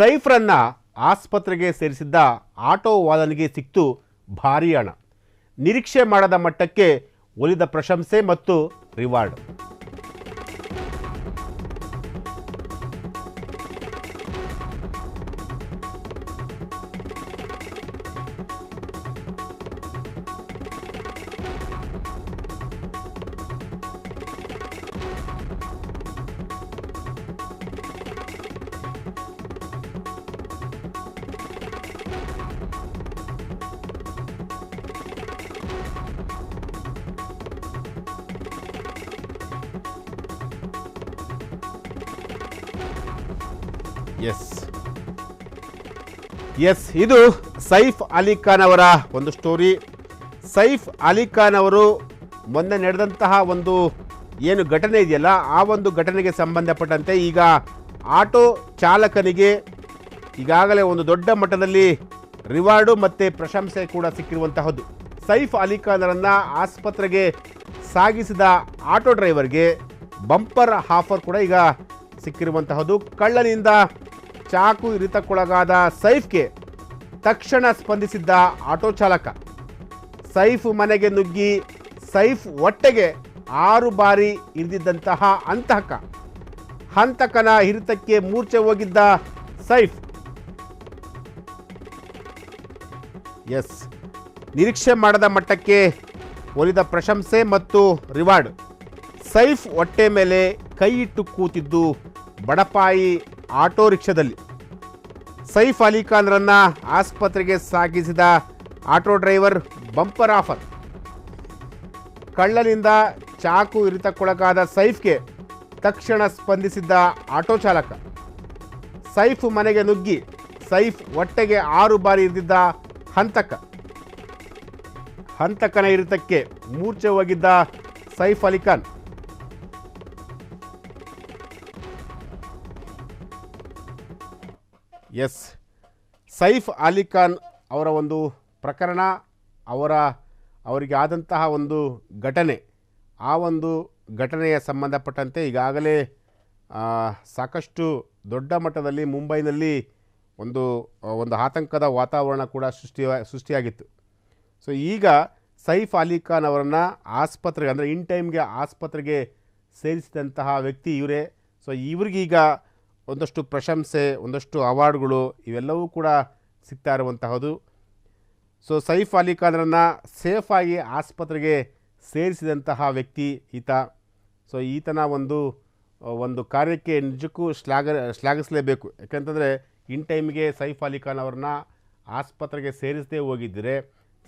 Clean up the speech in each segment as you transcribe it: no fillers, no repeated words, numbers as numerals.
ಸೈಫ್ರನ್ನ ಆಸ್ಪತ್ರೆಗೆ ಸೇರಿಸಿದ್ದ ಆಟೋ ವಾಲನಿಗೆ ಸಿಕ್ತು ಭಾರೀ ಹಣ. ನಿರೀಕ್ಷೆ ಮಾಡದ ಮಟ್ಟಕ್ಕೆ ಒಲಿದ ಪ್ರಶಂಸೆ ಮತ್ತು ರಿವಾರ್ಡ್. ಎಸ್ ಇದು ಸೈಫ್ ಅಲಿ ಖಾನ್ ಅವರ ಒಂದು ಸ್ಟೋರಿ. ಸೈಫ್ ಅಲಿ ಖಾನ್ ಅವರು ಮೊನ್ನೆ ನಡೆದಂತಹ ಒಂದು ಏನು ಘಟನೆ ಇದೆಯಲ್ಲ, ಆ ಒಂದು ಘಟನೆಗೆ ಸಂಬಂಧಪಟ್ಟಂತೆ ಈಗ ಆಟೋ ಚಾಲಕನಿಗೆ ಈಗಾಗಲೇ ಒಂದು ದೊಡ್ಡ ಮಟ್ಟದಲ್ಲಿ ರಿವಾರ್ಡು ಮತ್ತು ಪ್ರಶಂಸೆ ಕೂಡ ಸಿಕ್ಕಿರುವಂತಹದ್ದು. ಸೈಫ್ ಅಲಿ ಖಾನ್ ಅವರನ್ನು ಆಸ್ಪತ್ರೆಗೆ ಸಾಗಿಸಿದ ಆಟೋ ಡ್ರೈವರ್ಗೆ ಬಂಪರ್ ಆಫರ್ ಕೂಡ ಈಗ ಸಿಕ್ಕಿರುವಂತಹದ್ದು. ಕಳ್ಳನಿಂದ ಚಾಕು ಇರಿತಕ್ಕೊಳಗಾದ ಸೈಫ್ಗೆ ತಕ್ಷಣ ಸ್ಪಂದಿಸಿದ್ದ ಆಟೋ ಚಾಲಕ. ಸೈಫ್ ಮನೆಗೆ ನುಗ್ಗಿ ಸೈಫ್ ಹೊಟ್ಟೆಗೆ 6 ಬಾರಿ ಇರಿದಿದ್ದಂತಹ ಹಂತಕನ ಹಿರಿತಕ್ಕೆ ಮೂರ್ಛೆ ಹೋಗಿದ್ದ ಸೈಫ್. ನಿರೀಕ್ಷೆ ಮಾಡದ ಮಟ್ಟಕ್ಕೆ ಒಲಿದ ಪ್ರಶಂಸೆ ಮತ್ತು ರಿವಾರ್ಡ್. ಸೈಫ್ ಹೊಟ್ಟೆ ಮೇಲೆ ಕೈ ಇಟ್ಟು ಕೂತಿದ್ದು ಬಡಪಾಯಿ ಆಟೋ ರಿಕ್ಷಾದಲ್ಲಿ. ಸೈಫ್ ಅಲಿ ಖಾನ್ರನ್ನ ಆಸ್ಪತ್ರೆಗೆ ಸಾಗಿಸಿದ ಆಟೋ ಡ್ರೈವರ್ ಬಂಪರ್ ಆಫರ್. ಕಳ್ಳನಿಂದ ಚಾಕು ಇರಿತಕ್ಕೊಳಗಾದ ಸೈಫ್ಗೆ ತಕ್ಷಣ ಸ್ಪಂದಿಸಿದ್ದ ಆಟೋ ಚಾಲಕ. ಸೈಫ್ ಮನೆಗೆ ನುಗ್ಗಿ ಸೈಫ್ ಹೊಟ್ಟೆಗೆ 6 ಬಾರಿ ಇರಿದಿದ್ದ ಹಂತಕನ ಇರಿತಕ್ಕೆ ಮೂರ್ಛೆ ಹೋಗಿದ್ದ ಸೈಫ್ ಅಲಿ ಖಾನ್. ಸೈಫ್ ಅಲಿ ಖಾನ್ ಅವರ ಒಂದು ಪ್ರಕರಣ, ಅವರಿಗೆ ಆದಂತಹ ಒಂದು ಘಟನೆ, ಆ ಒಂದು ಘಟನೆಯ ಸಂಬಂಧಪಟ್ಟಂತೆ ಈಗಾಗಲೇ ಸಾಕಷ್ಟು ದೊಡ್ಡ ಮಟ್ಟದಲ್ಲಿ ಮುಂಬೈನಲ್ಲಿ ಒಂದು ಆತಂಕದ ವಾತಾವರಣ ಕೂಡ ಸೃಷ್ಟಿಯಾಗಿತ್ತು. ಸೊ ಈಗ ಸೈಫ್ ಅಲಿ ಖಾನ್ ಅವರನ್ನು ಆಸ್ಪತ್ರೆಗೆ, ಅಂದರೆ ಇನ್ ಟೈಮ್ಗೆ ಆಸ್ಪತ್ರೆಗೆ ಸೇರಿಸಿದಂತಹ ವ್ಯಕ್ತಿ ಇವರೇ. ಸೊ ಇವ್ರಿಗೀಗ ಒಂದಷ್ಟು ಪ್ರಶಂಸೆ, ಒಂದಷ್ಟು ಅವಾರ್ಡ್ಗಳು ಇವೆಲ್ಲವೂ ಕೂಡ ಸಿಗ್ತಾ ಇರುವಂತಹದ್ದು. ಸೊ ಸೈಫ್ ಅಲಿ ಖಾನ್ರನ್ನು ಸೇಫಾಗಿ ಆಸ್ಪತ್ರೆಗೆ ಸೇರಿಸಿದಂತಹ ವ್ಯಕ್ತಿ ಈತ. ಸೊ ಈತನ ಒಂದು ಕಾರ್ಯಕ್ಕೆ ನಿಜಕ್ಕೂ ಶ್ಲಾಘಿಸಲೇಬೇಕು. ಯಾಕೆಂತಂದರೆ ಇನ್ ಟೈಮ್ಗೆ ಸೈಫ್ ಅಲಿ ಖಾನ್ ಅವ್ರನ್ನ ಆಸ್ಪತ್ರೆಗೆ ಸೇರಿಸದೇ ಹೋಗಿದ್ದರೆ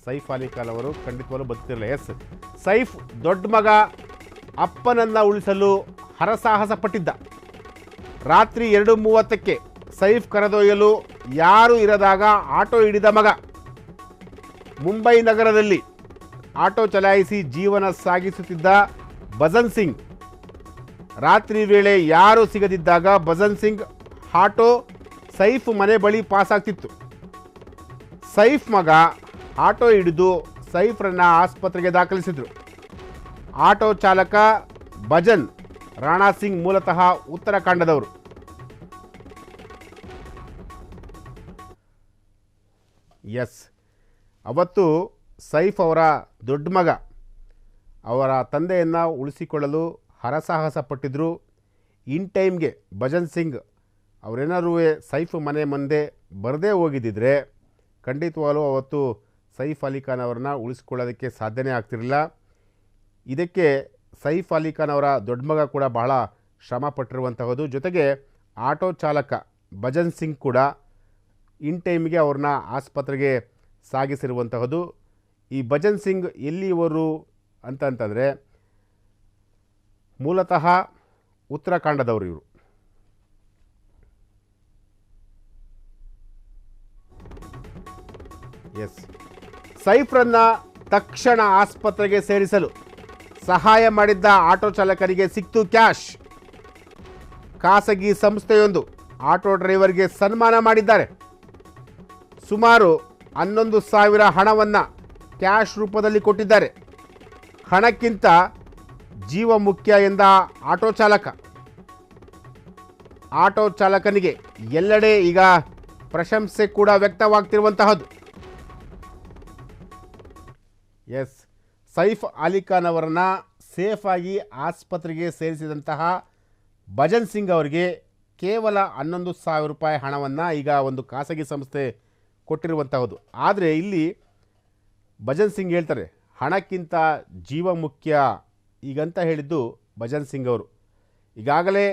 ಸೈಫ್ ಅಲಿ ಖಾನ್ ಅವರು ಖಂಡಿತವಾಗ್ಲೂ ಬದುಕ್ತಿರಲಿಲ್ಲ. ಸೈಫ್ ದೊಡ್ಡ ಮಗ ಅಪ್ಪನನ್ನು ಉಳಿಸಲು ಹರಸಾಹಸ ಪಟ್ಟಿದ್ದ. ರಾತ್ರಿ 2:30ಕ್ಕೆ ಸೈಫ್ ಕರೆದೊಯ್ಯಲು ಯಾರೂ ಇರದಾಗ ಆಟೋ ಹಿಡಿದ ಮಗ. ಮುಂಬೈ ನಗರದಲ್ಲಿ ಆಟೋ ಚಲಾಯಿಸಿ ಜೀವನ ಸಾಗಿಸುತ್ತಿದ್ದ ಭಜನ್ ಸಿಂಗ್. ರಾತ್ರಿ ವೇಳೆ ಯಾರೂ ಸಿಗದಿದ್ದಾಗ ಭಜನ್ ಸಿಂಗ್ ಆಟೋ ಸೈಫ್ ಮನೆ ಬಳಿ ಪಾಸಾಗ್ತಿತ್ತು. ಸೈಫ್ ಮಗ ಆಟೋ ಹಿಡಿದು ಸೈಫ್ರನ್ನ ಆಸ್ಪತ್ರೆಗೆ ದಾಖಲಿಸಿದ್ರು. ಆಟೋ ಚಾಲಕ ಭಜನ್ ರಾಣಾ ಸಿಂಗ್ ಮೂಲತಃ ಉತ್ತರಾಖಂಡದವರು. ಅವತ್ತು ಸೈಫ್ ಅವರ ದೊಡ್ಡ ಮಗ ಅವರ ತಂದೆಯನ್ನು ಉಳಿಸಿಕೊಳ್ಳಲು ಹರಸಾಹಸ ಪಟ್ಟಿದ್ರು. ಇನ್ ಟೈಮ್ಗೆ ಭಜನ್ ಸಿಂಗ್ ಅವರೇನಾರೂ ಸೈಫ್ ಮನೆ ಮುಂದೆ ಬರದೇ ಹೋಗಿದ್ದಿದ್ರೆ ಖಂಡಿತವಾಗಲೂ ಅವತ್ತು ಸೈಫ್ ಅಲಿ ಖಾನ್ ಅವರನ್ನ ಉಳಿಸ್ಕೊಳ್ಳೋದಕ್ಕೆ ಸಾಧ್ಯನೇ ಆಗ್ತಿರಲಿಲ್ಲ. ಇದಕ್ಕೆ ಸೈಫ್ ಅಲಿ ಖಾನ್ ಅವರ ದೊಡ್ಡ ಮಗ ಕೂಡ ಬಹಳ ಶ್ರಮ ಪಟ್ಟಿರುವಂತಹದ್ದು. ಜೊತೆಗೆ ಆಟೋ ಚಾಲಕ ಭಜನ್ ಸಿಂಗ್ ಕೂಡ ಇನ್ ಟೈಮ್ಗೆ ಅವ್ರನ್ನ ಆಸ್ಪತ್ರೆಗೆ ಸಾಗಿಸಿರುವಂತಹದ್ದು. ಈ ಭಜನ್ ಸಿಂಗ್ ಎಲ್ಲಿಯವರು ಅಂತಂದರೆ ಮೂಲತಃ ಉತ್ತರಾಖಂಡದವರು ಇವರು. ಸೈಫ್ರನ್ನ ತಕ್ಷಣ ಆಸ್ಪತ್ರೆಗೆ ಸೇರಿಸಲು ಸಹಾಯ ಮಾಡಿದ್ದ ಆಟೋ ಚಾಲಕರಿಗೆ ಸಿಕ್ತು ಕ್ಯಾಶ್. ಖಾಸಗಿ ಸಂಸ್ಥೆಯೊಂದು ಆಟೋ ಡ್ರೈವರ್ಗೆ ಸನ್ಮಾನ ಮಾಡಿದ್ದಾರೆ. ಸುಮಾರು 11,000 ಹಣವನ್ನು ಕ್ಯಾಶ್ ರೂಪದಲ್ಲಿ ಕೊಟ್ಟಿದ್ದಾರೆ. ಹಣಕ್ಕಿಂತ ಜೀವ ಮುಖ್ಯ ಎಂದ ಆಟೋ ಚಾಲಕ. ಆಟೋ ಚಾಲಕನಿಗೆ ಎಲ್ಲೆಡೆ ಈಗ ಪ್ರಶಂಸೆ ಕೂಡ ವ್ಯಕ್ತವಾಗ್ತಿರುವಂತಹದ್ದು. ಎಸ್, ಸೈಫ್ ಅಲಿ ಖಾನ್ ಅವರನ್ನು ಸೇಫಾಗಿ ಆಸ್ಪತ್ರೆಗೆ ಸೇರಿಸಿದಂತಹ ಭಜನ್ ಸಿಂಗ್ ಅವರಿಗೆ ಕೇವಲ 11,000 ರೂಪಾಯಿ ಹಣವನ್ನು ಈಗ ಒಂದು ಖಾಸಗಿ ಸಂಸ್ಥೆ ಕೊಟ್ಟಿರುವಂತಹದ್ದು. ಆದರೆ ಇಲ್ಲಿ ಭಜನ್ ಸಿಂಗ್ ಹೇಳ್ತಾರೆ, ಹಣಕ್ಕಿಂತ ಜೀವ ಮುಖ್ಯ ಈಗಂತ ಹೇಳಿದ್ದು ಭಜನ್ ಸಿಂಗ್ ಅವರು. ಈಗಾಗಲೇ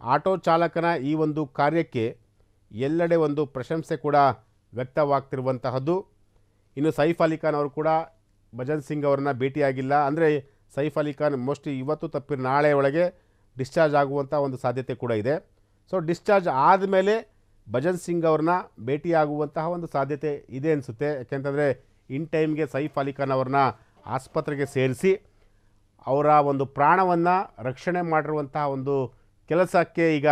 ಆಟೋ ಚಾಲಕನ ಈ ಒಂದು ಕಾರ್ಯಕ್ಕೆ ಎಲ್ಲೆಡೆ ಒಂದು ಪ್ರಶಂಸೆ ಕೂಡ ವ್ಯಕ್ತವಾಗ್ತಿರುವಂತಹದ್ದು. ಇನ್ನು ಸೈಫ್ ಅಲಿ ಖಾನ್ ಅವರು ಕೂಡ ಭಜನ್ ಸಿಂಗ್ ಅವರನ್ನ ಭೇಟಿಯಾಗಿಲ್ಲ. ಅಂದರೆ ಸೈಫ್ ಅಲಿ ಖಾನ್ ಮೋಸ್ಟ್ಲಿ ಇವತ್ತು ತಪ್ಪಿ ನಾಳೆ ಒಳಗೆ ಡಿಸ್ಚಾರ್ಜ್ ಆಗುವಂಥ ಒಂದು ಸಾಧ್ಯತೆ ಕೂಡ ಇದೆ. ಸೊ ಡಿಸ್ಚಾರ್ಜ್ ಆದಮೇಲೆ ಭಜನ್ ಸಿಂಗ್ ಅವ್ರನ್ನ ಭೇಟಿಯಾಗುವಂತಹ ಒಂದು ಸಾಧ್ಯತೆ ಇದೆ ಅನಿಸುತ್ತೆ. ಯಾಕೆಂತಂದರೆ ಇನ್ ಟೈಮ್ಗೆ ಸೈಫ್ ಅಲಿ ಖಾನ್ ಅವ್ರನ್ನ ಆಸ್ಪತ್ರೆಗೆ ಸೇರಿಸಿ ಅವರ ಒಂದು ಪ್ರಾಣವನ್ನು ರಕ್ಷಣೆ ಮಾಡಿರುವಂತಹ ಒಂದು ಕೆಲಸಕ್ಕೆ ಈಗ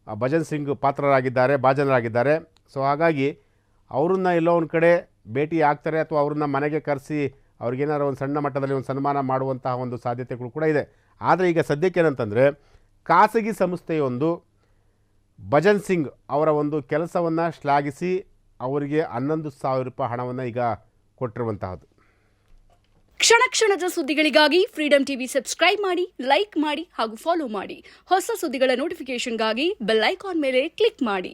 ಭಜನ್ ಸಿಂಗ್ ಭಾಜನರಾಗಿದ್ದಾರೆ. ಸೊ ಹಾಗಾಗಿ ಅವ್ರನ್ನ ಎಲ್ಲೋ ಒಂದು ಕಡೆ ಭೇಟಿ ಆಗ್ತಾರೆ ಅಥವಾ ಅವ್ರನ್ನ ಮನೆಗೆ ಕರೆಸಿ ಅವ್ರಿಗೇನಾದ್ರು ಒಂದು ಸಣ್ಣ ಮಟ್ಟದಲ್ಲಿ ಒಂದು ಸನ್ಮಾನ ಮಾಡುವಂತಹ ಒಂದು ಸಾಧ್ಯತೆಗಳು ಕೂಡ ಇದೆ. ಆದರೆ ಈಗ ಸದ್ಯಕ್ಕೆ ಏನಂತಂದರೆ ಖಾಸಗಿ ಸಂಸ್ಥೆಯೊಂದು ಭಜನ್ ಸಿಂಗ್ ಅವರ ಒಂದು ಕೆಲಸವನ್ನು ಶ್ಲಾಘಿಸಿ ಅವರಿಗೆ 11,000 ರೂಪಾಯಿ ಹಣವನ್ನು ಈಗ ಕೊಟ್ಟಿರುವಂತಹದ್ದು. ಕ್ಷಣ ಕ್ಷಣದ ಸುದ್ದಿಗಳಿಗಾಗಿ ಫ್ರೀಡಂ ಟಿವಿ ಸಬ್ಸ್ಕ್ರೈಬ್ ಮಾಡಿ, ಲೈಕ್ ಮಾಡಿ ಹಾಗೂ ಫಾಲೋ ಮಾಡಿ. ಹೊಸ ಸುದ್ದಿಗಳ ನೋಟಿಫಿಕೇಶನ್ಗಾಗಿ ಬೆಲ್ ಐಕಾನ್ ಮೇಲೆ ಕ್ಲಿಕ್ ಮಾಡಿ.